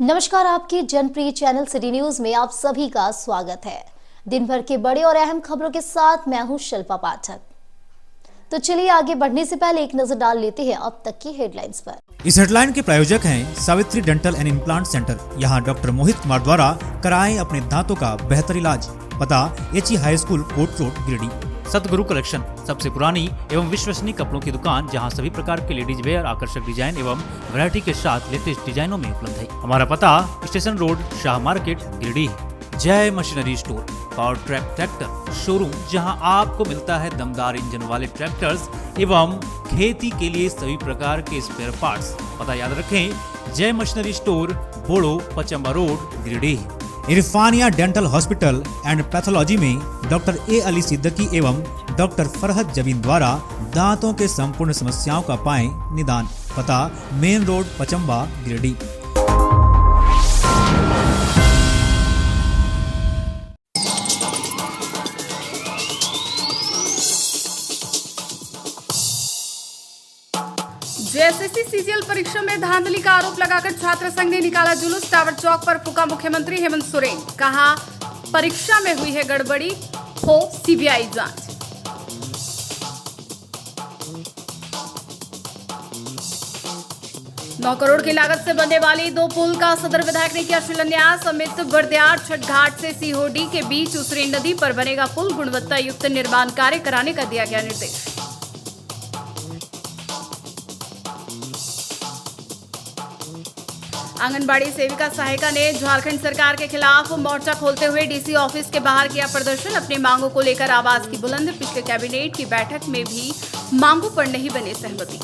नमस्कार, आपके जनप्रिय channel city news में आप सभी का स्वागत है। दिन भर के बड़े और अहम खबरों के साथ मैं हूं शिल्पा पाठक। तो चलिए आगे बढ़ने से पहले एक नजर डाल लेते हैं अब तक की हेडलाइंस पर। इस हेडलाइन के प्रायोजक हैं Savitri dental and implant centre. यहाँ डॉक्टर मोहित कुमार द्वारा कराएं अपने दांतों का बेहतर इलाज। पता एचई हाई स्कूल कोट रोड गिरिडीह। सतगुरु कलेक्शन, सबसे पुरानी एवं विश्वसनीय कपड़ों की दुकान, जहां सभी प्रकार के लेडीज वेयर, आकर्षक डिजाइन एवं वैरायटी के साथ लेटेस्ट डिजाइनों में उपलब्ध है। हमारा पता station road, Shah market, Giridih. Jai machinery store, power track tractor showroom, जहां आपको मिलता है दमदार इंजन वाले ट्रैक्टर्स एवं खेती के लिए सभी प्रकार के स्पेयर पार्ट्स। पता याद रखें, Jai machinery store, Bodo, Pachamba road, Giridih. Irfania dental hospital and pathology में डॉक्टर ए अली सिद्दीकी एवं डॉक्टर फरहत जबीन द्वारा दांतों के संपूर्ण समस्याओं का पाएं निदान। पता main road, Pachamba, Giridih. JSSC CGL परीक्षा में धांधली का आरोप लगाकर छात्र संघ ने निकाला जुलूस। टावर चौक पर फूका मुख्यमंत्री हेमंत सोरेन। कहा, परीक्षा में हुई है गड़बड़ी, हो सीबीआई जांच। नौ करोड़ की लागत से बनने वाली 2 पुल का सदर विधायक ने किया शिलान्यास। अमित बर्दियार छठ घाट से सीहोडी के बीच उसरी नदी पर बनेगा पुल। गुणवत्ता युक्त निर्माण कार्य कराने का दिया गया निर्देश। आंगनबाड़ी सेविका सहायिका ने झारखंड सरकार के खिलाफ मोर्चा खोलते हुए डीसी ऑफिस के बाहर किया प्रदर्शन। अपनी मांगों को लेकर आवाज की बुलंद। पिछले कैबिनेट की बैठक में भी मांगों पर नहीं बनी सहमति।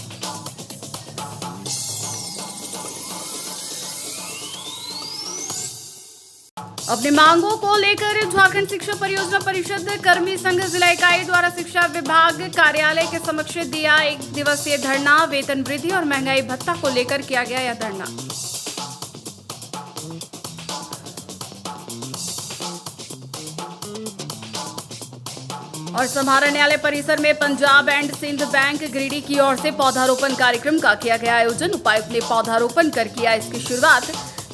अपनी मांगों को लेकर झारखंड शिक्षा परियोजना परिषद कर्मी संघ जिला इकाई द्वारा शिक्षा विभाग कार्यालय के समक्ष दिया 1 दिवसीय धरना। वेतन वृद्धि और महंगाई भत्ता को लेकर किया गया यह धरना। और समाहरण न्यायालय परिसर में पंजाब एंड सिंध बैंक गिरिडीह की ओर से पौधारोपण कार्यक्रम का किया गया आयोजन। उपायुक्त ने पौधारोपण कर किया इसकी शुरुआत।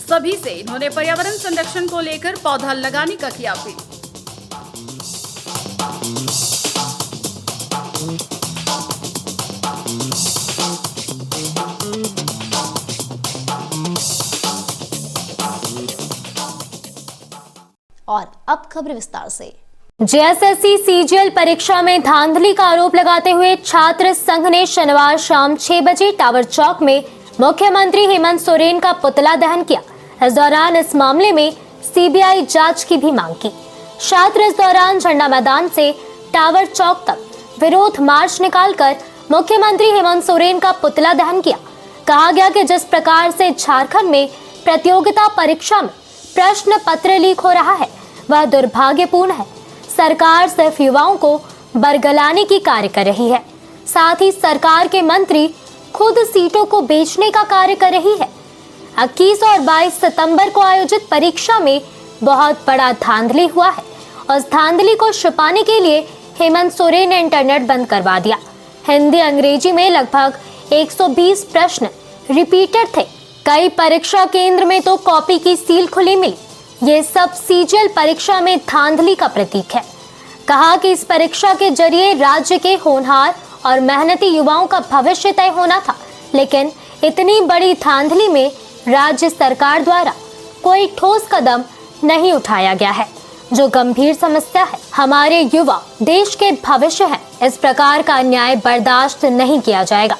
सभी से इन्होंने पर्यावरण संरक्षण को लेकर पौधा लगाने का किया अपील। और अब खबर विस्तार से। जेएसएससी सीजीएल परीक्षा में धांधली का आरोप लगाते हुए छात्र संघ ने शनिवार शाम 6 बजे टावर चौक में मुख्यमंत्री हेमंत सोरेन का पुतला दहन किया। इस दौरान इस मामले में सीबीआई जांच की भी मांग की। छात्र इस दौरान झंडा मैदान से टावर चौक तक विरोध मार्च निकालकर मुख्यमंत्री हेमंत सोरेन का पुतला दहन किया। कहा गया कि जिस प्रकार से झारखंड में प्रतियोगिता परीक्षा में प्रश्न पत्र लीक हो रहा है वह दुर्भाग्यपूर्ण है। सरकार सिर्फ युवाओं को बरगलाने की कार्य कर रही है। साथ ही सरकार के मंत्री खुद सीटों को बेचने का कार्य कर रही है। 21 और 22 सितंबर को आयोजित परीक्षा में बहुत बड़ा धांधली हुआ है और इस धांधली को छिपाने के लिए हेमंत सोरेन ने इंटरनेट बंद करवा दिया। हिंदी अंग्रेजी में लगभग 120 प्रश्न रिपीटेड थे। कई परीक्षा केंद्र में तो कॉपी की सील खुली मिली। ये सब सीजीएल परीक्षा में धांधली का प्रतीक है। कहा कि इस परीक्षा के जरिए राज्य के होनहार और मेहनती युवाओं का भविष्य तय होना था, लेकिन इतनी बड़ी धांधली में राज्य सरकार द्वारा कोई ठोस कदम नहीं उठाया गया है, जो गंभीर समस्या है। हमारे युवा देश के भविष्य हैं। इस प्रकार का अन्याय बर्दाश्त नहीं किया जाएगा।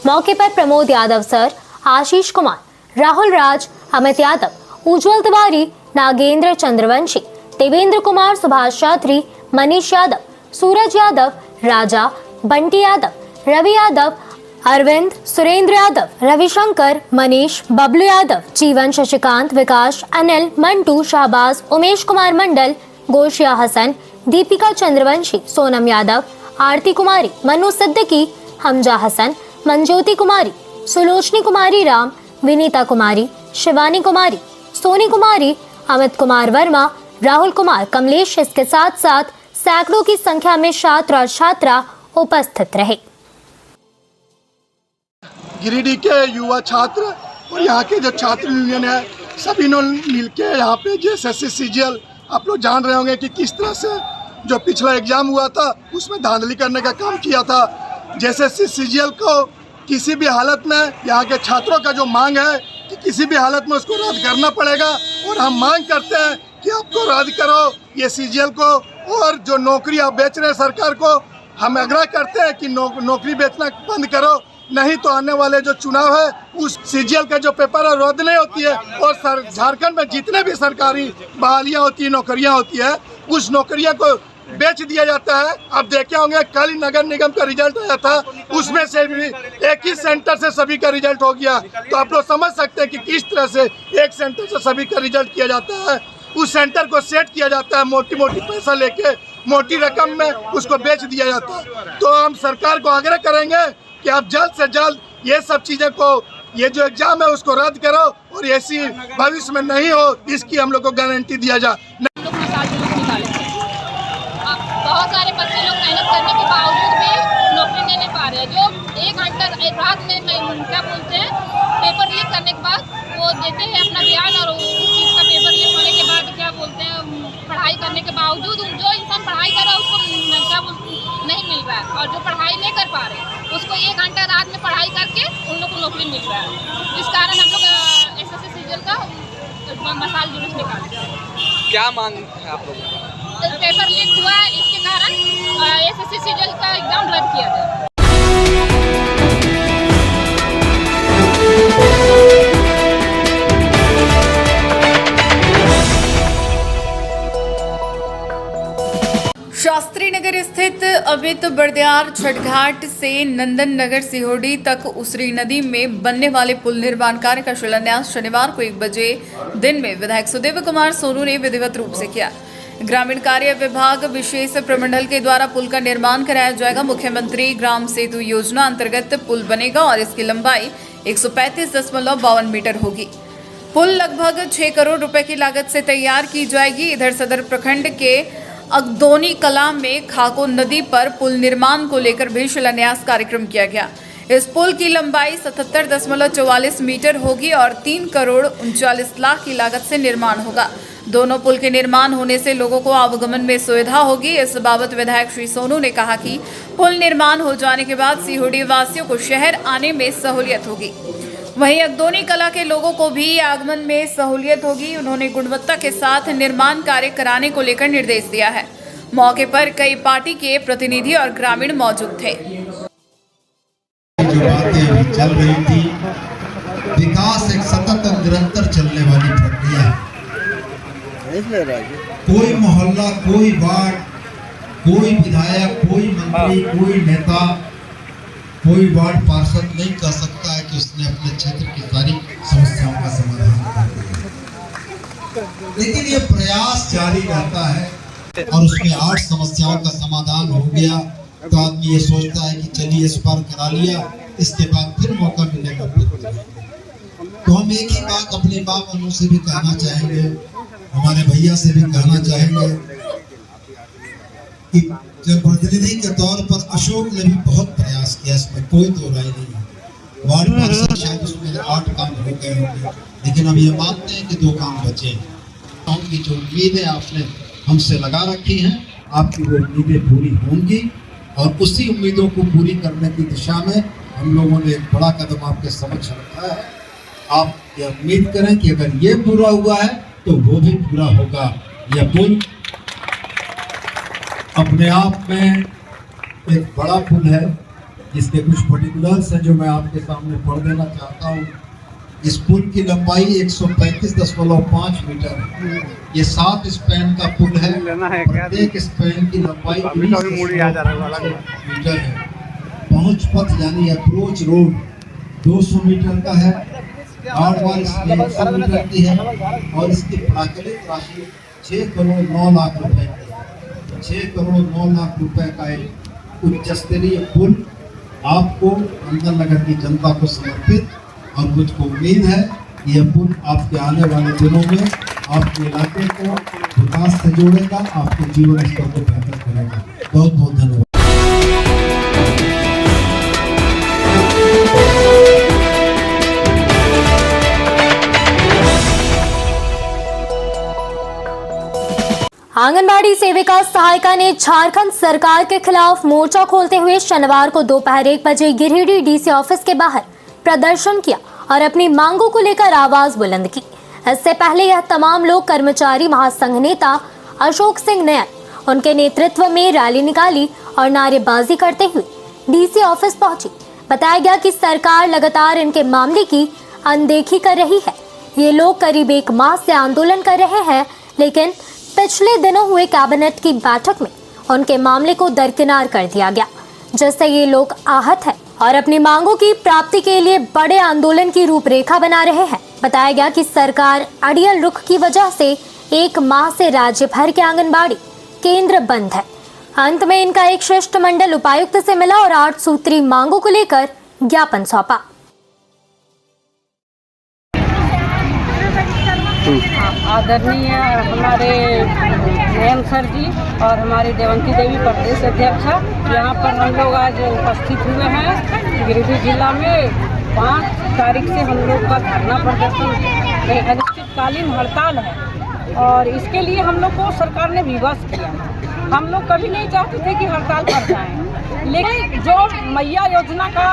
मौके पर प्रमोद यादव सर, आशीष कुमार, राहुल राज, अमित यादव, उज्जवल तिवारी, नागेंद्र चंद्रवंशी, देवेंद्र कुमार, सुभाष चौधरी, मनीष यादव, सूरज यादव, राजा, बंटी यादव, रवि यादव, अरविंद, सुरेंद्र यादव, रविशंकर, मनीष, बबलू यादव, जीवन, शशिकांत, विकास, अनिल, मंटू, शाहबाज, उमेश कुमार मंडल, गोशिया हसन, दीपिका चंद्रवंशी, सोनम यादव, आरती कुमारी, मनु सिद्दीकी, हमजा हसन, मंजोती कुमारी, सुलोचनी कुमारी राम, विनीता कुमारी, शिवानी कुमारी, सोनी कुमारी, अमित कुमार वर्मा, राहुल कुमार, कमलेश, इसके साथ साथ सैकड़ों की संख्या में छात्र और छात्रा उपस्थित रहे। गिरिडीह के युवा छात्र और यहाँ के जो छात्र यूनियन है सभी ने मिलके यहाँ पे JSSC CGL आप लोग जान रहे होंगे कि किस तरह से जो पिछला एग्ज़ाम हुआ था उसमें धांधली करने का काम किया था। JSSC CGL को किसी भी हालत में यहाँ के छात्रों का जो मांग है कि किसी भी हालत में उसको रद्द करना पड़ेगा और हम मांग करते हैं कि आपको रद्द करो ये CGL को। और जो नौकरी आप बेच रहे हैं सरकार को, हम आग्रह करते हैं कि नौकरी बेचना बंद करो, नहीं तो आने वाले जो चुनाव है उस CGL का जो पेपर है रद्द नहीं होती है और झारखंड में जितने भी सरकारी बहालियाँ होती है, नौकरियाँ होती है, उस नौकरियाँ को बेच दिया जाता है। आप देखे होंगे कल ही नगर निगम का रिजल्ट आया था, उसमें से भी एक ही सेंटर से सभी का रिजल्ट हो गया। तो आप लोग समझ सकते हैं कि किस तरह से एक सेंटर से सभी का रिजल्ट किया जाता है। उस सेंटर को सेट किया जाता है, मोटी मोटी पैसा लेके मोटी रकम में उसको बेच दिया जाता है। तो हम सरकार को आग्रह करेंगे कि आप जल्द से जल्द ये सब चीज़ें को, ये जो एग्जाम है उसको रद्द करो और ऐसी भविष्य में नहीं हो, इसकी हम लोग को गारंटी दिया जाए। बहुत सारे बच्चे लोग मेहनत करने के बावजूद भी नौकरी नहीं ले पा रहे हैं। जो एक रात में क्या बोलते हैं, पेपर लीक करने के बाद वो देते हैं अपना बयान और उस चीज़ का पेपर लीक होने के बाद क्या बोलते हैं, पढ़ाई करने के बावजूद जो इंसान पढ़ाई कर रहा है उसको क्या बोलते नहीं मिल रहा है, और जो पढ़ाई नहीं कर पा रहे उसको 1 घंटा रात में पढ़ाई करके उन लोग को नौकरी मिल रहा है। इस कारण हम लोग SSC CGL का मसाल जुलूस निकालते हैं। क्या मांग है आप लोगों का? पेपर लीक हुआ है, इसके कारण SSC CGL का एग्जाम रद्द किया जाए। शास्त्री नगर स्थित अमित बर्दियार छठघाट से नंदन नगर सिहोड़ी तक उसरी नदी में बनने वाले पुल निर्माण कार्य का शिलान्यास शनिवार को 1 बजे दिन में विधायक सुदेव कुमार सोनू ने विधिवत रूप से किया। ग्रामीण कार्य विभाग विशेष प्रमंडल के द्वारा पुल का निर्माण कराया जाएगा। मुख्यमंत्री ग्राम सेतु योजना अंतर्गत पुल बनेगा और इसकी लंबाई 135.52 मीटर होगी। पुल लगभग 6 करोड़ रुपए की लागत से तैयार की जाएगी। इधर सदर प्रखंड के अगदोनी कला में खाको नदी पर पुल निर्माण को लेकर भी शिलान्यास कार्यक्रम किया गया। इस पुल की लंबाई 77.44 मीटर होगी और 3 करोड़ 39 लाख की लागत से निर्माण होगा। दोनों पुल के निर्माण होने से लोगों को आवागमन में सुविधा होगी। इस बाबत विधायक श्री सोनू ने कहा कि पुल निर्माण हो जाने के बाद सिहोड़ी वासियों को शहर आने में सहूलियत होगी। वहीं अगदोनी कला के लोगों को भी आगमन में सहूलियत होगी। उन्होंने गुणवत्ता के साथ निर्माण कार्य कराने को लेकर निर्देश दिया है। मौके पर कई पार्टी के प्रतिनिधि और ग्रामीण मौजूद थे। जो बातें अभी चल रही थी, विकास एक सतत और निरंतर चलने वाली प्रक्रिया है। कोई मोहल्ला, कोई वार्ड, कोई विधायक, कोई मंत्री, कोई नेता, कोई वार्ड पार्षद नहीं कह सकता है कि उसने अपने क्षेत्र की सारी समस्याओं का समाधान कर दिया, लेकिन ये प्रयास जारी रहता है और उसमें 8 समस्याओं का समाधान हो गया तो आदमी ये सोचता है कि चलिए इस बार करा लिया, इसके बाद फिर मौका मिलेगा। तो हम एक ही बात अपने बाप बहनों से भी कहना चाहेंगे, हमारे भैया से भी कहना चाहेंगे कि जनप्रतिनिधि के तौर पर अशोक ने भी बहुत प्रयास किया, इसमें कोई दो राय नहीं है। वार्ड पार्षद शायद उसमें 8 काम हो गए होंगे, लेकिन हम ये मानते हैं कि 2 काम बचे हैं। उनकी जो उम्मीदें आपने हमसे लगा रखी हैं, आपकी वो उम्मीदें पूरी होंगी और उसी उम्मीदों को पूरी करने की दिशा में हम लोगों ने एक बड़ा कदम आपके समक्ष रखा है। आप ये उम्मीद करें कि अगर ये पूरा हुआ है तो वो भी पूरा होगा। यह पुल अपने आप में एक बड़ा पुल है, जिसके कुछ पर्टिकुलर्स हैं जो मैं आपके सामने पढ़ देना चाहता हूँ। इस पुल की लंबाई 135.5 मीटर है। ये 7 स्पैन का पुल है। प्रत्येक स्पैन की लंबाई 20 मीटर है। पहुंच पथ यानी अप्रोच रोड 200 मीटर का है। आर्डवार 100 मीटर की है और इसकी प्राकृतिक राशि 6 करोड़ 9 लाख रुपए की है। 6 करोड़ 9 लाख रुपए का एक उच्च स्तरीय पुल आपको नंदन नगर की जनता को समर्पित, और मुझको उम्मीद है कि यह पुल आपके आने वाले दिनों में आपके इलाके को विकास से जोड़ेगा, आपके जीवन स्तर को बेहतर करेगा। बहुत बहुत धन्यवाद। आंगनबाड़ी सेविका सहायिका ने झारखंड सरकार के खिलाफ मोर्चा खोलते हुए शनिवार को दोपहर 1 बजे गिरिडीह डीसी ऑफिस के बाहर प्रदर्शन किया और अपनी मांगों को लेकर आवाज बुलंद की। इससे पहले यह तमाम लोग कर्मचारी महासंघ नेता अशोक सिंह नयन उनके नेतृत्व में रैली निकाली और नारेबाजी करते हुए डीसी ऑफिस पहुंची। बताया गया कि सरकार लगातार इनके मामले की अनदेखी कर रही है। ये लोग करीब 1 माह से आंदोलन कर रहे हैं, लेकिन पिछले दिनों हुए कैबिनेट की बैठक में उनके मामले को दरकिनार कर दिया गया, जिससे ये लोग आहत हैं और अपनी मांगों की प्राप्ति के लिए बड़े आंदोलन की रूपरेखा बना रहे हैं। बताया गया कि सरकार अड़ियल रुख की वजह से 1 माह से राज्य भर के आंगनबाड़ी केंद्र बंद है। अंत में इनका एक शिष्टमंडल उपायुक्त से मिला और 8 सूत्री मांगों को लेकर ज्ञापन सौंपा। आदरणीय हमारे नयन सर जी और हमारी देवंती देवी प्रदेश अध्यक्षा, यहाँ पर हम लोग आज उपस्थित हुए हैं। गिरिडीह जिला में 5 तारीख से हम लोग का धरना प्रदर्शन अनिश्चितकालीन हड़ताल है और इसके लिए हम लोग को सरकार ने विवश किया। हम लोग कभी नहीं चाहते थे कि हड़ताल पर जाएं, लेकिन जो मैया योजना का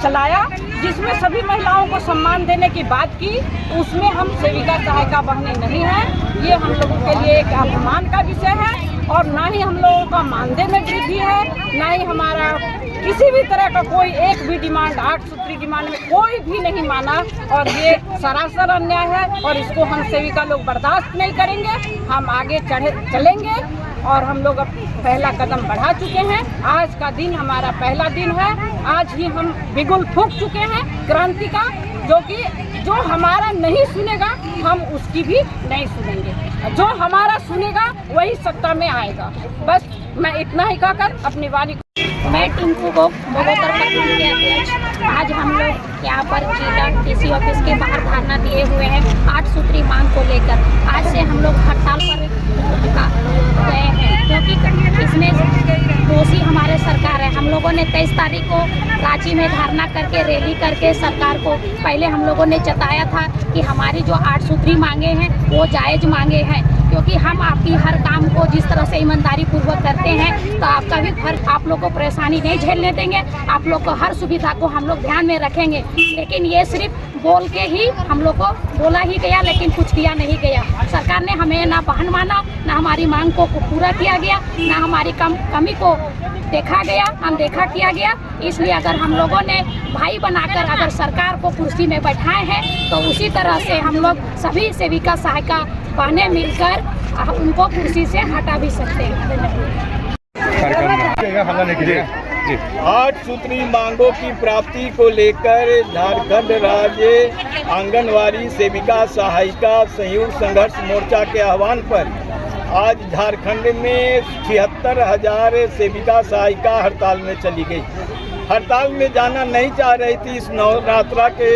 चलाया, जिसमें सभी महिलाओं को सम्मान देने की बात की, उसमें हम सेविका सहायिका बहनें नहीं हैं। ये हम लोगों के लिए एक अपमान का विषय है और ना ही हम लोगों का मानदेय में वृद्धि है, ना ही हमारा किसी भी तरह का कोई एक भी डिमांड 8 सूत्री डिमांड में कोई भी नहीं माना और ये सरासर अन्याय है और इसको हम सेविका लोग बर्दाश्त नहीं करेंगे। हम आगे चलेंगे और हम लोग अब पहला कदम बढ़ा चुके हैं। आज का दिन हमारा पहला दिन है। आज ही हम बिगुल फूंक चुके हैं क्रांति का, जो हमारा नहीं सुनेगा हम उसकी भी नहीं सुनेंगे। जो हमारा सुनेगा वही सत्ता में आएगा। बस मैं इतना ही कहकर अपनी वाणी। मैं टिंकू बगोतर प्रखंड के अध्यक्ष। आज हम लोग यहाँ पर जिला डीसी ऑफिस के बाहर धरना दिए हुए हैं 8 सूत्री मांग को लेकर। आज से हम लोग हड़ताल पर गए हैं क्योंकि इसमें दोषी हमारे सरकार है। हम लोगों ने 23 तारीख को रांची में धरना करके रैली करके सरकार को पहले हम लोगों ने जताया था कि हमारी जो 8 सूत्री मांगे हैं वो जायज़ मांगे हैं, क्योंकि हम आपकी हर काम को जिस तरह से ईमानदारी पूर्वक करते हैं तो आपका भी आप लोग को परेशानी नहीं झेलने देंगे। आप लोग को हर सुविधा को हम लोग ध्यान में रखेंगे। लेकिन ये सिर्फ बोल के ही हम लोग को बोला ही गया, लेकिन कुछ किया नहीं गया। सरकार ने हमें ना बहन माना, ना हमारी मांग को पूरा किया गया, ना हमारी कमी को देखा गया, अनदेखा किया गया। इसलिए अगर हम लोगों ने भाई बनाकर अगर सरकार को कुर्सी में बैठाए हैं तो उसी तरह से हम लोग सभी सेविका सहायिका बहनें मिलकर उनको कुर्सी से हटा भी सकते हैं। 8 सूत्री मांगों की प्राप्ति को लेकर झारखंड राज्य आंगनवाड़ी सेविका सहायिका संयुक्त संघर्ष मोर्चा के आह्वान पर आज झारखंड में 76,000 सेविका सहायिका हड़ताल में चली गई। हड़ताल में जाना नहीं चाह रही थी। इस नवरात्रा के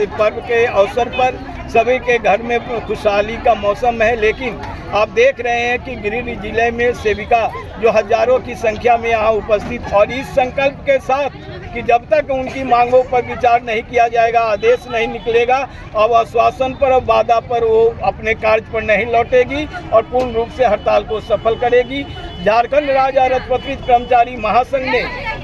पर्व के अवसर पर सभी के घर में खुशहाली का मौसम है, लेकिन आप देख रहे हैं कि गिरिडीह जिले में सेविका जो हजारों की संख्या में यहाँ उपस्थित और इस संकल्प के साथ कि जब तक उनकी मांगों पर विचार नहीं किया जाएगा, आदेश नहीं निकलेगा, अब आश्वासन पर और वादा पर वो अपने कार्य पर नहीं लौटेगी और पूर्ण रूप से हड़ताल को सफल करेगी। झारखंड राज्य राजपत्रित कर्मचारी महासंघ ने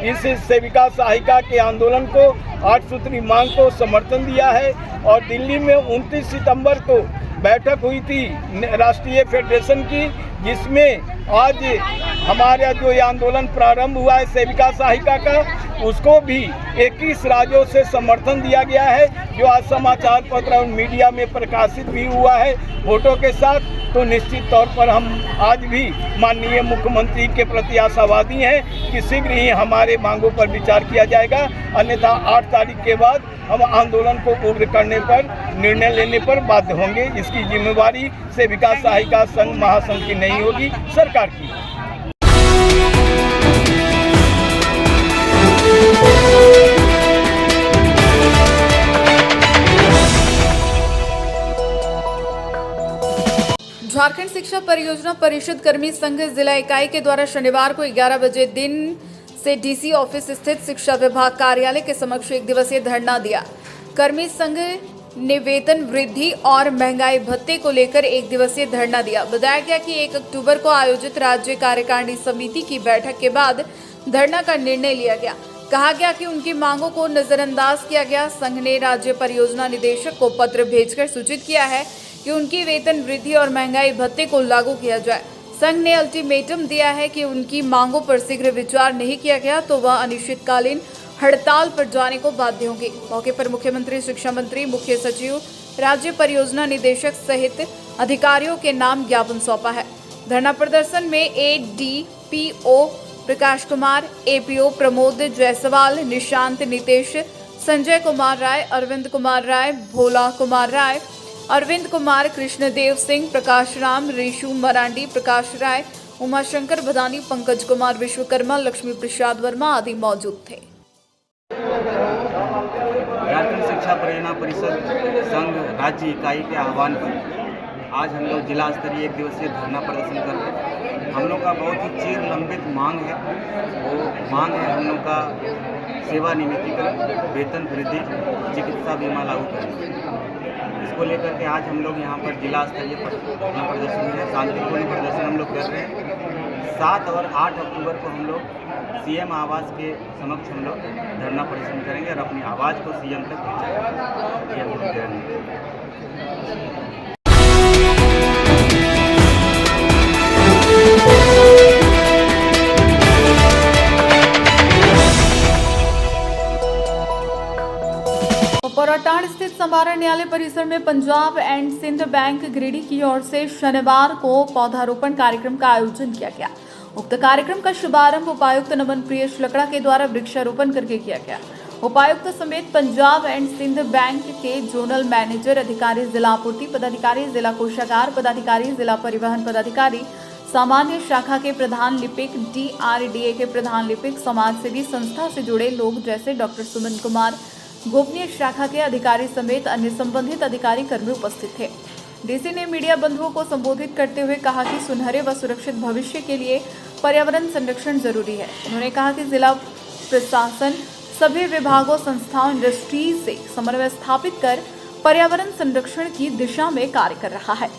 इस सेविका सहायिका के आंदोलन को 8 सूत्री मांग को समर्थन दिया है और दिल्ली में 29 सितंबर को बैठक हुई थी राष्ट्रीय फेडरेशन की, जिसमें आज हमारा जो ये आंदोलन प्रारंभ हुआ है सेविका सहायिका का, उसको भी 21 राज्यों से समर्थन दिया गया है, जो आज समाचार पत्र और मीडिया में प्रकाशित भी हुआ है फोटो के साथ। तो निश्चित तौर पर हम आज भी माननीय मुख्यमंत्री के प्रति आशावादी हैं कि शीघ्र ही हमारे मांगों पर विचार किया जाएगा, अन्यथा 8 तारीख के बाद हम आंदोलन को उग्र करने पर निर्णय लेने पर बाध्य होंगे। इसकी जिम्मेवारी सेविका सहायिका संघ महासंघ की नहीं होगी, सरकार की। झारखंड शिक्षा परियोजना परिषद कर्मी संघ जिला इकाई के द्वारा शनिवार को 11 बजे दिन से डीसी ऑफिस स्थित शिक्षा विभाग कार्यालय के समक्ष 1 दिवसीय धरना दिया। कर्मी संघ ने वेतन वृद्धि और महंगाई भत्ते को लेकर एक दिवसीय धरना दिया। बताया गया कि 1 अक्टूबर को आयोजित राज्य कार्यकारिणी समिति की बैठक के बाद धरना का निर्णय लिया गया। कहा गया कि उनकी मांगों को नजरअंदाज किया गया। संघ ने राज्य परियोजना निदेशक को पत्र भेजकर सूचित किया है कि उनकी वेतन वृद्धि और महंगाई भत्ते को लागू किया जाए। संघ ने अल्टीमेटम दिया है कि उनकी मांगों पर शीघ्र विचार नहीं किया गया तो वह अनिश्चितकालीन हड़ताल पर जाने को बाध्य होंगे। मौके पर मुख्यमंत्री, शिक्षा मंत्री, मुख्य सचिव, राज्य परियोजना निदेशक सहित अधिकारियों के नाम ज्ञापन सौंपा है। धरना प्रदर्शन में ADPO प्रकाश कुमार, APO प्रमोद जायसवाल, निशांत नितेश, संजय कुमार राय, अरविंद कुमार राय, भोला कुमार राय, अरविंद कुमार, कृष्णदेव सिंह, प्रकाश राम, ऋषु मरांडी, प्रकाश राय, उमाशंकर भदानी, पंकज कुमार विश्वकर्मा, लक्ष्मी प्रसाद वर्मा आदि मौजूद थे। झारखंड शिक्षा परियोजना परिषद संघ राज्य इकाई के आह्वान पर आज हम लोग जिला स्तरीय 1 दिवसीय धरना प्रदर्शन कर रहे हैं। हम लोग का बहुत ही चिर लंबित मांग है, वो मांग है हम लोग का सेवानिवृत्तिकरण, वेतन वृद्धि, चिकित्सा बीमा लागू करना। इसको लेकर के आज हम लोग यहाँ पर जिला स्तरीय धरना प्रदर्शन है, शांतिपूर्ण प्रदर्शन हम लोग कर रहे हैं। 7 और 8 अक्टूबर को हम लोग CM आवास के समक्ष हम लोग धरना प्रदर्शन करेंगे और अपनी आवाज़ को CM तक पहुँचाएंगे। ये हम लोग कह रहे हैं। पौराटांड स्थित समाहरण न्यायालय परिसर में पंजाब एंड सिंध बैंक गिरिडीह की ओर से शनिवार को पौधारोपण कार्यक्रम का आयोजन किया गया। उक्त कार्यक्रम का शुभारंभ उपायुक्त नमन प्रिय लकड़ा के द्वारा वृक्षारोपण करके किया गया। उपायुक्त समेत पंजाब एंड सिंध बैंक के जोनल मैनेजर, अधिकारी, जिला आपूर्ति पदाधिकारी, जिला कोषागार पदाधिकारी, जिला परिवहन पदाधिकारी, सामान्य शाखा के प्रधान लिपिक, DRDA के प्रधान लिपिक, समाज सेवी संस्था से जुड़े लोग जैसे डॉक्टर सुमन कुमार, गोपनीय शाखा के अधिकारी समेत अन्य संबंधित अधिकारी कर्मी उपस्थित थे। डीसी ने मीडिया बंधुओं को संबोधित करते हुए कहा कि सुनहरे व सुरक्षित भविष्य के लिए पर्यावरण संरक्षण जरूरी है। उन्होंने कहा कि जिला प्रशासन सभी विभागों, संस्थाओं, इंडस्ट्रीज से समन्वय स्थापित कर पर्यावरण संरक्षण की दिशा में कार्य कर रहा है।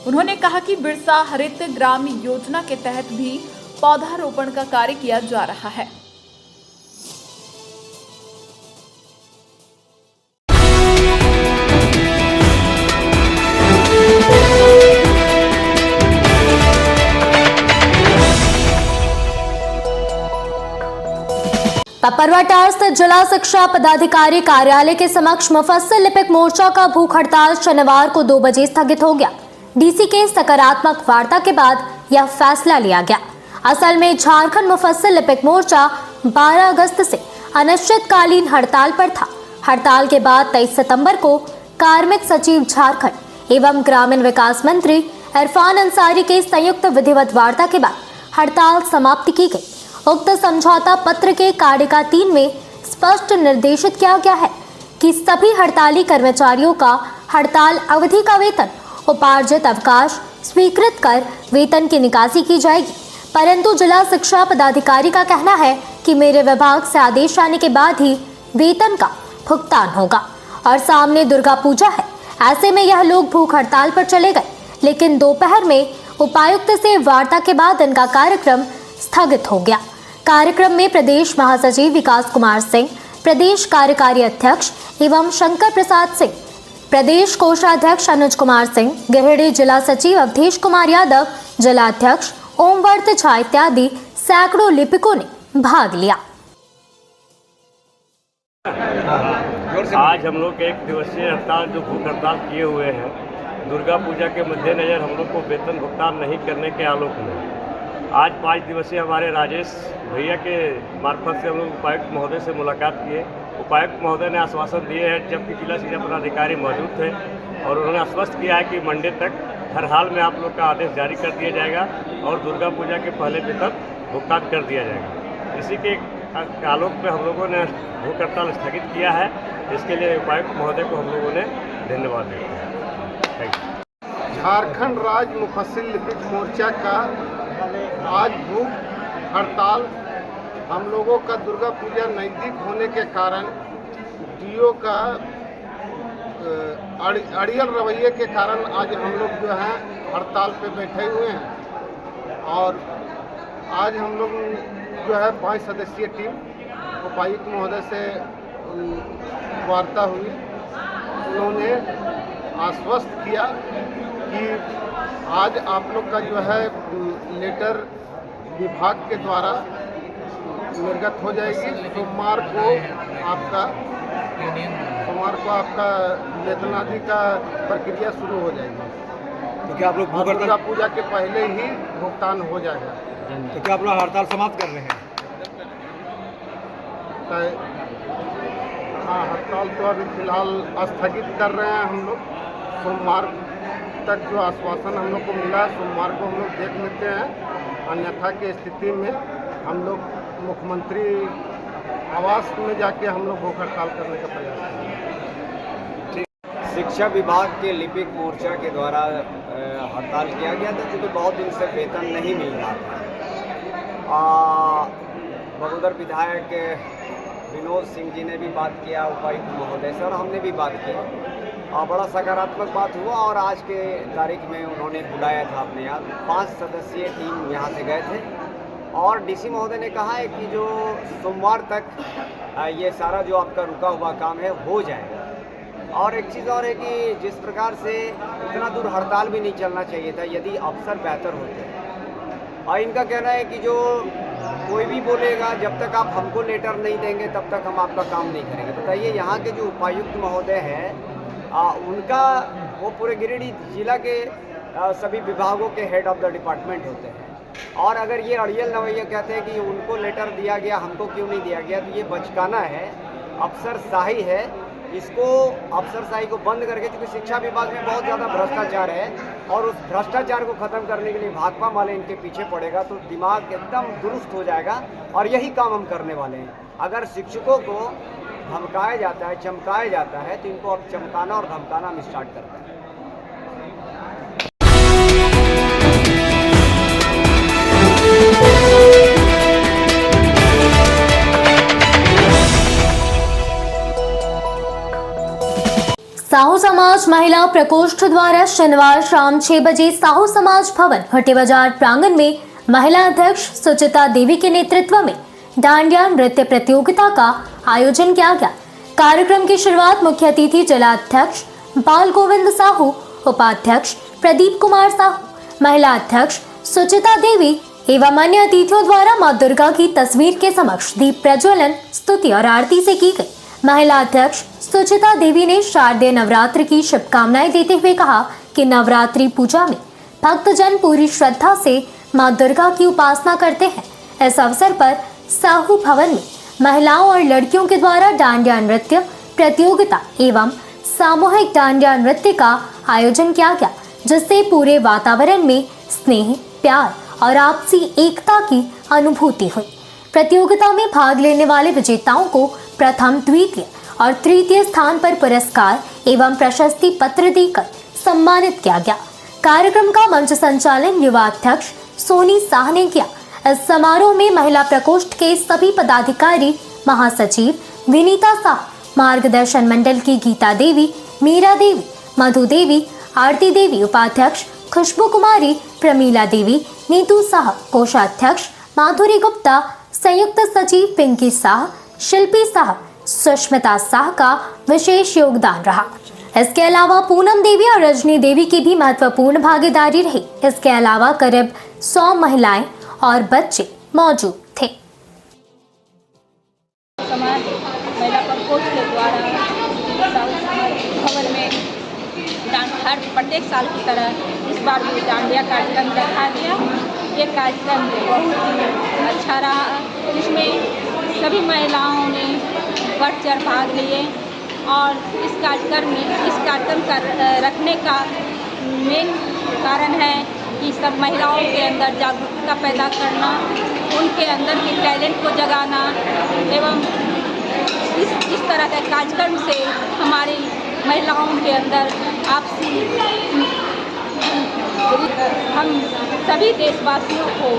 उन्होंने कहा कि बिरसा हरित ग्राम योजना के तहत भी पौधारोपण का कार्य किया जा रहा है। पपरवाटार स्थित जिला शिक्षा पदाधिकारी कार्यालय के समक्ष मुफस्सिल लिपिक मोर्चा का भूख हड़ताल शनिवार को 2 बजे स्थगित हो गया। डीसी के सकारात्मक वार्ता के बाद यह फैसला लिया गया। असल में झारखंड मुफस्सिल लिपिक मोर्चा 12 अगस्त से अनिश्चितकालीन हड़ताल पर था। हड़ताल के बाद 23 सितंबर को कार्मिक सचिव झारखंड एवं ग्रामीण विकास मंत्री इरफान अंसारी के संयुक्त विधिवत वार्ता के बाद हड़ताल समाप्त की गई। उक्त समझौता पत्र के कारिका 3 में स्पष्ट निर्देशित किया गया है कि सभी हड़ताली कर्मचारियों का हड़ताल अवधि का वेतन, उपार्जित अवकाश स्वीकृत कर वेतन की निकासी की जाएगी। परंतु जिला शिक्षा पदाधिकारी का कहना है कि मेरे विभाग से आदेश आने के बाद ही वेतन का भुगतान होगा और सामने दुर्गा पूजा है। ऐसे में यह लोग भूख हड़ताल पर चले गए, लेकिन दोपहर में उपायुक्त से वार्ता के बाद इनका कार्यक्रम स्थगित हो गया। कार्यक्रम में प्रदेश महासचिव विकास कुमार सिंह, प्रदेश कार्यकारी अध्यक्ष एवं शंकर प्रसाद सिंह, प्रदेश कोषाध्यक्ष अनुज कुमार सिंह, गिरिडीह जिला सचिव अवधेश कुमार यादव, जिला अध्यक्ष ओमवर्त झा इत्यादि सैकड़ों लिपिकों ने भाग लिया। आज हम लोग 1 दिवसीय हड़ताल जो भूख हड़ताल किए हुए हैं, दुर्गा पूजा के मद्देनजर हम लोग को वेतन भुगतान नहीं करने के आलोक में आज 5 दिवसीय हमारे राजेश भैया के मार्फत से हम लोग उपायुक्त महोदय से मुलाकात किए। उपायुक्त महोदय ने आश्वासन दिए हैं, जबकि जिला शिक्षा पदाधिकारी मौजूद थे, और उन्होंने आश्वस्त किया है कि मंडे तक हर हाल में आप लोग का आदेश जारी कर दिया जाएगा और दुर्गा पूजा के पहले वेतन भुगतान कर दिया जाएगा। इसी के आलोक में हम लोगों ने भूख हड़ताल स्थगित किया है। इसके लिए उपायुक्त महोदय को हम लोगों ने धन्यवाद दिया। झारखंड राज्य मुफस्सिल लिपिक मोर्चा का आज भूख हड़ताल हम लोगों का दुर्गा पूजा नज़दीक होने के कारण डीओ का अड़ियल रवैये के कारण आज हम लोग जो हैं हड़ताल पे बैठे हुए हैं। और आज हम लोग जो है 5 सदस्यीय टीम उपायुक्त महोदय से वार्ता हुई। उन्होंने आश्वस्त किया कि आज आप लोग का जो है लेटर विभाग के द्वारा निर्गत हो जाएगी। सोमवार को आपका वेतनादि का प्रक्रिया शुरू हो जाएगी। तो क्या आप लोग दुर्गा पूजा के पहले ही भुगतान हो जाएगा। तो क्या आप लोग हड़ताल समाप्त कर रहे हैं? हाँ, हड़ताल तो अभी फिलहाल स्थगित कर रहे हैं हम लोग। सोमवार तक जो आश्वासन हम लोग को मिला है, सोमवार को हम लोग देख लेते हैं। अन्यथा की स्थिति में हम लोग मुख्यमंत्री आवास में जाके हम लोग भूख हड़ताल करने का प्रयास करेंगे। शिक्षा विभाग के लिपिक मोर्चा के द्वारा हड़ताल किया गया था, क्योंकि बहुत दिन से वेतन नहीं मिल रहा था। बगोदर विधायक विनोद सिंह जी ने भी बात किया, उपायुक्त महोदय से, और हमने भी बात की। बड़ा सकारात्मक बात हुआ और आज के तारीख में उन्होंने बुलाया था अपने यहाँ 5 सदस्यीय टीम यहाँ से गए थे। और डीसी महोदय ने कहा है कि जो सोमवार तक ये सारा जो आपका रुका हुआ काम है हो जाएगा। और एक चीज़ और है कि जिस प्रकार से इतना दूर हड़ताल भी नहीं चलना चाहिए था यदि अफसर बेहतर होते हैं। और इनका कहना है कि जो कोई भी बोलेगा जब तक आप हमको लेटर नहीं देंगे तब तक हम आपका काम नहीं करेंगे। बताइए, यहाँ के जो उपायुक्त महोदय हैं उनका वो पूरे गिरिडीह जिला के सभी विभागों के हेड ऑफ द डिपार्टमेंट होते हैं। और अगर ये अड़ियल रवैया कहते हैं कि उनको लेटर दिया गया हमको क्यों नहीं दिया गया, तो ये बचकाना है, अफसरशाही है। इसको अफसरशाही को बंद करके, क्योंकि शिक्षा विभाग में बहुत ज़्यादा भ्रष्टाचार है और उस भ्रष्टाचार को ख़त्म करने के लिए भाकपा वाले इनके पीछे पड़ेगा तो दिमाग एकदम दुरुस्त हो जाएगा। और यही काम हम करने वाले हैं। अगर शिक्षकों को धमकाया जाता है, चमकाया जाता है, तो इनको अब चमकाना और धमकाना हम स्टार्ट करते हैं। साहू समाज महिला प्रकोष्ठ द्वारा शनिवार शाम 6 बजे साहू समाज भवन भट्टी बाजार प्रांगण में महिला अध्यक्ष सुचिता देवी के नेतृत्व में डांडिया नृत्य प्रतियोगिता का आयोजन किया गया। कार्यक्रम की शुरुआत मुख्य अतिथि जिलाध्यक्ष बाल गोविंद साहू, उपाध्यक्ष प्रदीप कुमार साहू, महिला अध्यक्ष सुचिता देवी एवं अन्य अतिथियों द्वारा मां दुर्गा की तस्वीर के समक्ष दीप प्रज्वलन, स्तुति और आरती से की गई। महिला अध्यक्ष सुचिता देवी ने शारदीय नवरात्र की शुभकामनाएं देते हुए कहा कि नवरात्रि पूजा में भक्तजन पूरी श्रद्धा से मां दुर्गा की उपासना करते हैं। इस अवसर पर साहू भवन में महिलाओं और लड़कियों के द्वारा डांडिया नृत्य प्रतियोगिता एवं सामूहिक डांडिया नृत्य का आयोजन किया गया, जिससे पूरे वातावरण में स्नेह, प्यार और आपसी एकता की अनुभूति हुई। प्रतियोगिता में भाग लेने वाले विजेताओं को प्रथम, द्वितीय और तृतीय स्थान पर पुरस्कार एवं प्रशस्ति पत्र देकर सम्मानित किया गया। कार्यक्रम का मंच संचालन युवा अध्यक्ष सोनी शाह ने किया। इस समारोह में महिला प्रकोष्ठ के सभी पदाधिकारी, महासचिव विनीता शाह, मार्गदर्शन मंडल की गीता देवी, मीरा देवी, मधु देवी, आरती देवी, उपाध्यक्ष खुशबू कुमारी, प्रमीला देवी, नीतू शाह, कोषाध्यक्ष माधुरी गुप्ता, संयुक्त सचिव पिंकी शाह, शिल्पी शाह, सुष्मिता शाह का विशेष योगदान रहा। इसके अलावा पूनम देवी और रजनी देवी की भी महत्वपूर्ण भागीदारी रही। इसके अलावा करीब 100 महिलाएं और बच्चे मौजूद थे। समाज महिला प्रकोष्ठ के द्वारा भवन में हर प्रत्येक साल की तरह इस बार भी डांडिया कार्यक्रम रखा गया। ये कार्यक्रम बहुत ही अच्छा रहा। इसमें सभी महिलाओं ने बढ़ चढ़ भाग लिए और इस कार्यक्रम का रखने का मेन कारण है कि सब महिलाओं के अंदर जागरूकता पैदा करना, उनके अंदर की टैलेंट को जगाना एवं इस तरह के कार्यक्रम से हमारी महिलाओं के अंदर आपसी हम सभी देशवासियों को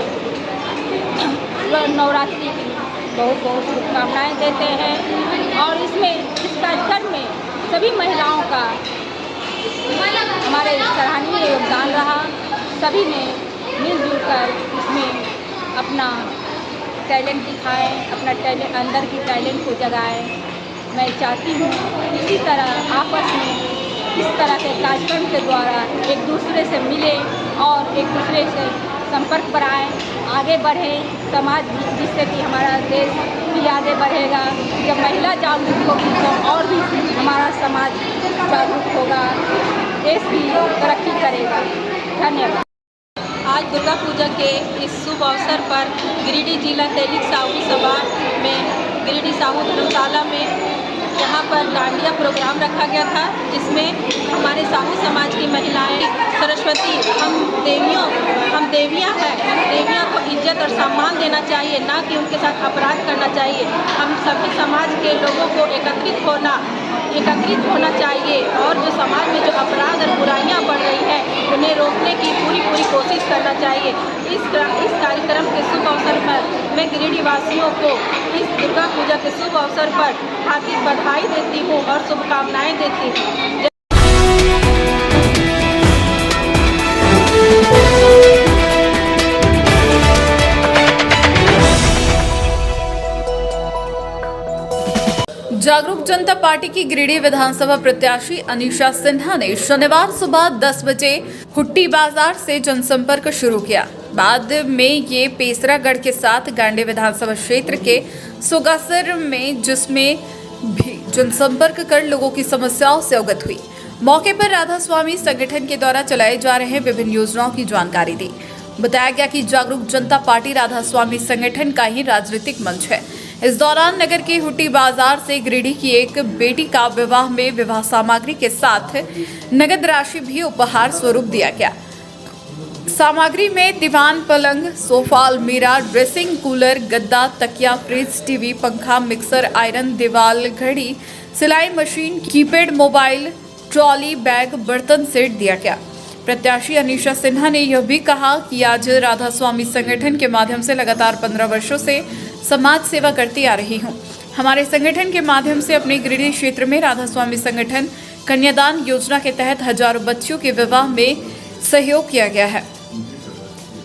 नवरात्रि की बहुत बहुत शुभकामनाएँ देते हैं। और इस कार्यक्रम में सभी महिलाओं का हमारे सराहनीय योगदान रहा। सभी ने मिलजुल कर इसमें अपना टैलेंट दिखाएं, अपना टैलेंट अंदर की टैलेंट को जगाएं। मैं चाहती हूँ इसी तरह आपस में इस तरह के कार्यक्रम के द्वारा एक दूसरे से मिलें और एक दूसरे से संपर्क बढ़ाएं, आगे बढ़ें समाज, जिससे कि हमारा देश भी आगे बढ़ेगा। जब महिला जागरूक होगी तो और भी हमारा समाज जागरूक होगा, देश भी तरक्की करेगा। धन्यवाद। आज दुर्गा पूजा के इस शुभ अवसर पर गिरिडीह जिला तैलिक साहू सभा में गिरिडीह साहू धर्मशाला में यहाँ पर डांडिया प्रोग्राम रखा गया था, जिसमें हमारे साहू समाज की महिलाएं सरस्वती, हम देवियाँ हैं, देवियाँ को इज्जत और सम्मान देना चाहिए, ना कि उनके साथ अपराध करना चाहिए। हम सभी समाज के लोगों को एकत्रित होना चाहिए और जो समाज में जो अपराध और बुराइयां बढ़ रही हैं उन्हें रोकने की पूरी कोशिश करना चाहिए। इस कार्यक्रम के शुभ अवसर पर मैं गिरिडीह वासियों को इस दुर्गा पूजा के शुभ अवसर पर हार्दिक बधाई देती हूँ और शुभकामनाएं देती हूँ। जागरूक जनता पार्टी की गिरिडीह विधानसभा प्रत्याशी अनीशा सिन्हा ने शनिवार सुबह 10 बजे हुट्टी बाजार से जनसंपर्क शुरू किया। बाद में ये पेसरागढ़ के साथ गांडी विधानसभा क्षेत्र के सुगासर में जिसमें भी जनसंपर्क कर लोगों की समस्याओं से अवगत हुई। मौके पर राधा स्वामी संगठन के द्वारा चलाए जा रहे विभिन्न योजनाओं की जानकारी दी। बताया गया कि जागरूक जनता पार्टी राधा स्वामी संगठन का ही राजनीतिक मंच है। इस दौरान नगर के हुट्टी बाजार से गिरिडीह की एक बेटी का विवाह में विवाह सामग्री के साथ नगद राशि भी उपहार स्वरूप दिया गया। सामग्री में दीवान, पलंग, सोफा, अलमीरा, ड्रेसिंग, कूलर, गद्दा, तकिया, फ्रिज, टीवी, पंखा, मिक्सर, आयरन, दीवार घड़ी, सिलाई machine, keypad mobile, trolley bag, बर्तन सेट दिया गया। प्रत्याशी अनीशा सिन्हा ने यह भी कहा कि आज राधा स्वामी संगठन के माध्यम से लगातार 15 वर्षों से समाज सेवा करती आ रही हूँ। हमारे संगठन के माध्यम से अपने गिरिडीह क्षेत्र में राधा स्वामी संगठन कन्यादान योजना के तहत हजारों बच्चों के विवाह में सहयोग किया गया है।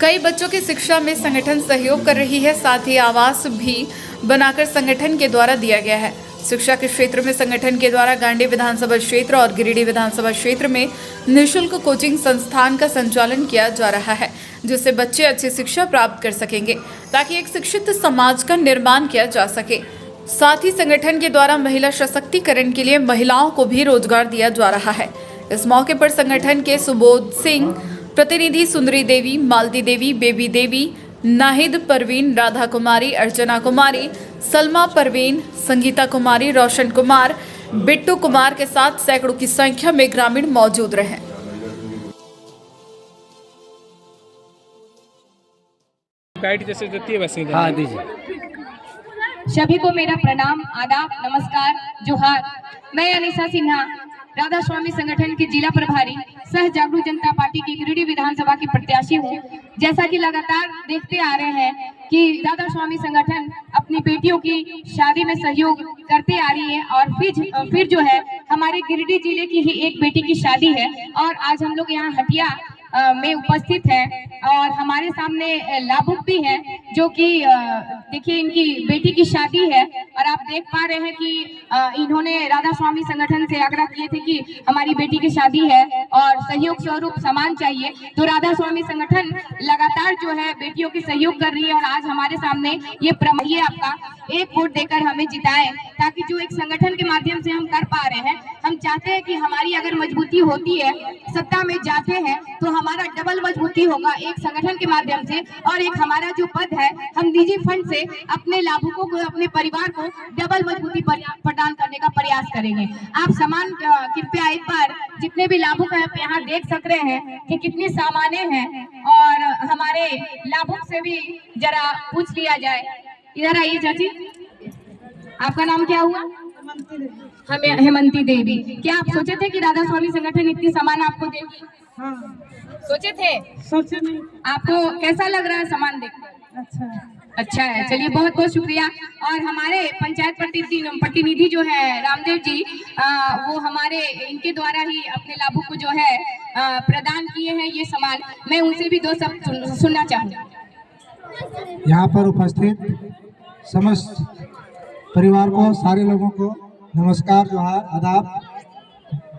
कई बच्चों की शिक्षा में संगठन सहयोग कर रही है। साथ ही आवास भी बनाकर संगठन के द्वारा दिया गया है। शिक्षा के क्षेत्र में संगठन के द्वारा गांडी विधानसभा क्षेत्र और गिरिडीह विधानसभा क्षेत्र में निःशुल्क कोचिंग संस्थान का संचालन किया जा रहा है, जिससे बच्चे अच्छी शिक्षा प्राप्त कर सकेंगे ताकि एक शिक्षित समाज का निर्माण किया जा सके। साथ ही संगठन के द्वारा महिला सशक्तिकरण के लिए महिलाओं को भी रोजगार दिया जा रहा है। इस मौके पर संगठन के सुबोध सिंह, प्रतिनिधि सुंदरी देवी, मालती देवी, बेबी देवी, नाहिद परवीन, राधा कुमारी, अर्चना कुमारी, सलमा परवीन, संगीता कुमारी, रोशन कुमार, बिट्टू कुमार के साथ सैकड़ों की संख्या में ग्रामीण मौजूद रहे। गाइड जैसे देती है वैसे हाँ दीजिए। सभी को मेरा प्रणाम, आदाब, नमस्कार, जोहार। मैं अनीशा सिन्हा, राधा स्वामी संगठन की जिला प्रभारी, सह जागरूक जनता पार्टी की गिरिडीह विधानसभा की प्रत्याशी हूँ। जैसा कि लगातार देखते आ रहे हैं कि राधा स्वामी संगठन अपनी बेटियों की शादी में सहयोग करते आ रही है और फिर जो है हमारे गिरिडीह जिले की ही एक बेटी की शादी है और आज हम लोग यहाँ हटिया में उपस्थित हैं और हमारे सामने लाभुक भी हैं जो कि देखिए इनकी बेटी की शादी है और आप देख पा रहे हैं कि इन्होंने राधा स्वामी संगठन से आग्रह किए थे कि हमारी बेटी की शादी है और सहयोग स्वरूप सामान चाहिए, तो राधा स्वामी संगठन लगातार जो है बेटियों की सहयोग कर रही है और आज हमारे सामने ये प्रमाण आपका एक वोट देकर हमें जिताएं ताकि जो एक संगठन के माध्यम से हम कर पा रहे हैं, हम चाहते हैं कि हमारी अगर मजबूती होती है, सत्ता में जाते हैं तो हमारा डबल मजबूती होगा एक संगठन के माध्यम से और एक हमारा जो पद है हम निजी फंड से अपने लाभुकों को, अपने परिवार को डबल मजबूती प्रदान करने का प्रयास करेंगे। आप सामान कृपया एक बार जितने भी लाभुक हैं यहाँ देख सक रहे हैं कि कितनी सामानें हैं और हमारे लाभुक से भी जरा पूछ लिया जाए। इधर आइए चाची, आपका नाम क्या हुआ? हमें हेमंती देवी। क्या आप सोचे थे कि राधा स्वामी संगठन इतनी सामान आपको देगी? हाँ। सोचे थे? सोचे नहीं। आपको कैसा लग रहा है सामान देखकर? अच्छा। अच्छा है, चलिए बहुत बहुत शुक्रिया। और हमारे पंचायत प्रतिनिधि जो है रामदेव जी, वो हमारे इनके द्वारा ही अपने लाभुक को जो है प्रदान किए हैं ये सामान। मैं उनसे भी दो शब्द सुनना चाहूँगी। यहाँ पर उपस्थित समस्त परिवार को, सारे लोगों को नमस्कार, जोहार, आदाब।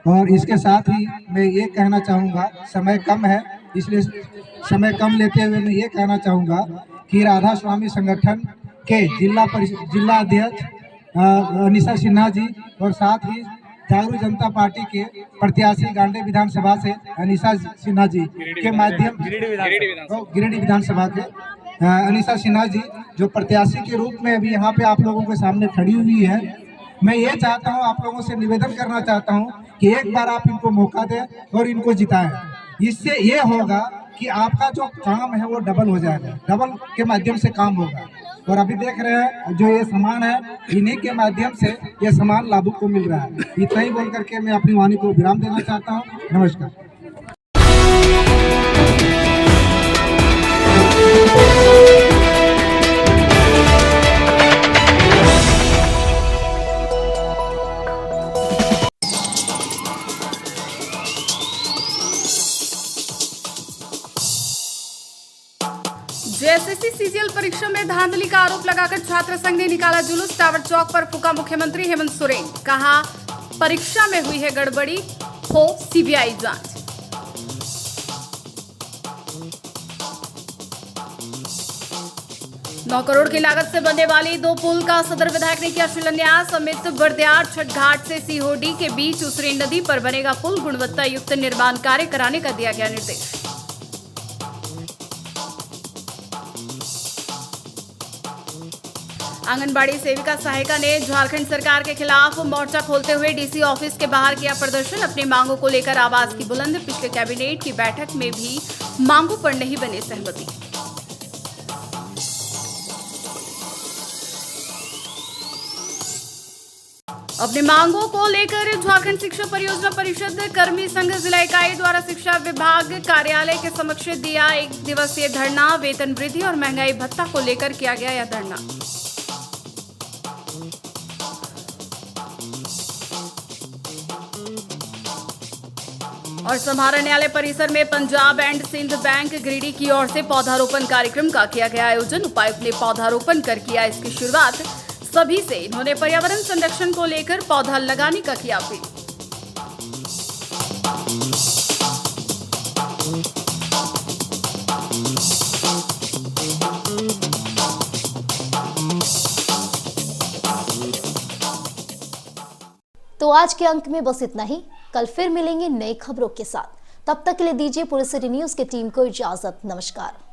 और इसके साथ ही मैं ये कहना चाहूँगा, समय कम है इसलिए समय कम लेते हुए मैं ये कहना चाहूँगा कि राधा स्वामी संगठन के जिला अध्यक्ष अनीसा सिन्हा जी और साथ ही जागरूक जनता पार्टी के प्रत्याशी गांडे विधानसभा से अनीसा सिन्हा जी के माध्यम, गिरिडीह विधानसभा के अनीसा सिन्हा जी जो प्रत्याशी के रूप में अभी यहाँ पे आप लोगों के सामने खड़ी हुई है, मैं ये चाहता हूँ, आप लोगों से निवेदन करना चाहता हूँ कि एक बार आप इनको मौका दें और इनको जिताएं। इससे ये होगा कि आपका जो काम है वो डबल हो जाएगा, डबल के माध्यम से काम होगा। और अभी देख रहे हैं जो ये सामान है, इन्हीं के माध्यम से ये सामान लाभुक को मिल रहा है। इतना ही बोल करके मैं अपनी वाणी को विराम देना चाहता हूँ। नमस्कार। जेएसएससी सीजीएल परीक्षा में धांधली का आरोप लगाकर छात्र संघ ने निकाला जुलूस, टावर चौक पर फूका मुख्यमंत्री हेमंत सोरेन। कहा, परीक्षा में हुई है गड़बड़ी, हो सीबीआई जांच। नौ करोड़ की लागत से बनने वाली 2 पुल का सदर विधायक ने किया शिलान्यास। अमित बर्दियार छठ घाट से सीहोडी के बीच उसरी नदी पर बनेगा पुल, गुणवत्ता युक्त निर्माण कार्य कराने का दिया गया निर्देश। आंगनबाड़ी सेविका सहायिका ने झारखंड सरकार के खिलाफ मोर्चा खोलते हुए डीसी ऑफिस के बाहर किया प्रदर्शन। अपनी मांगों को लेकर आवाज की बुलंद। पिछले कैबिनेट की बैठक में भी मांगों पर नहीं बने सहमति। अपनी मांगों को लेकर झारखंड शिक्षा परियोजना परिषद कर्मी संघ जिला इकाई द्वारा शिक्षा विभाग कार्यालय के समक्ष दिया 1 दिवसीय धरना। वेतन वृद्धि और महंगाई भत्ता को लेकर किया गया यह धरना। और समाहरण न्यायालय परिसर में पंजाब एंड सिंध बैंक गिरिडीह की ओर से पौधारोपण कार्यक्रम का किया गया आयोजन। उपायुक्त ने पौधारोपण कर किया इसकी शुरुआत। सभी से इन्होंने पर्यावरण संरक्षण को लेकर पौधा लगाने का किया अपील। तो आज के अंक में बस इतना ही। कल फिर मिलेंगे नई खबरों के साथ। तब तक के लिए दीजिए पूरे सिटी न्यूज की टीम को इजाजत। नमस्कार।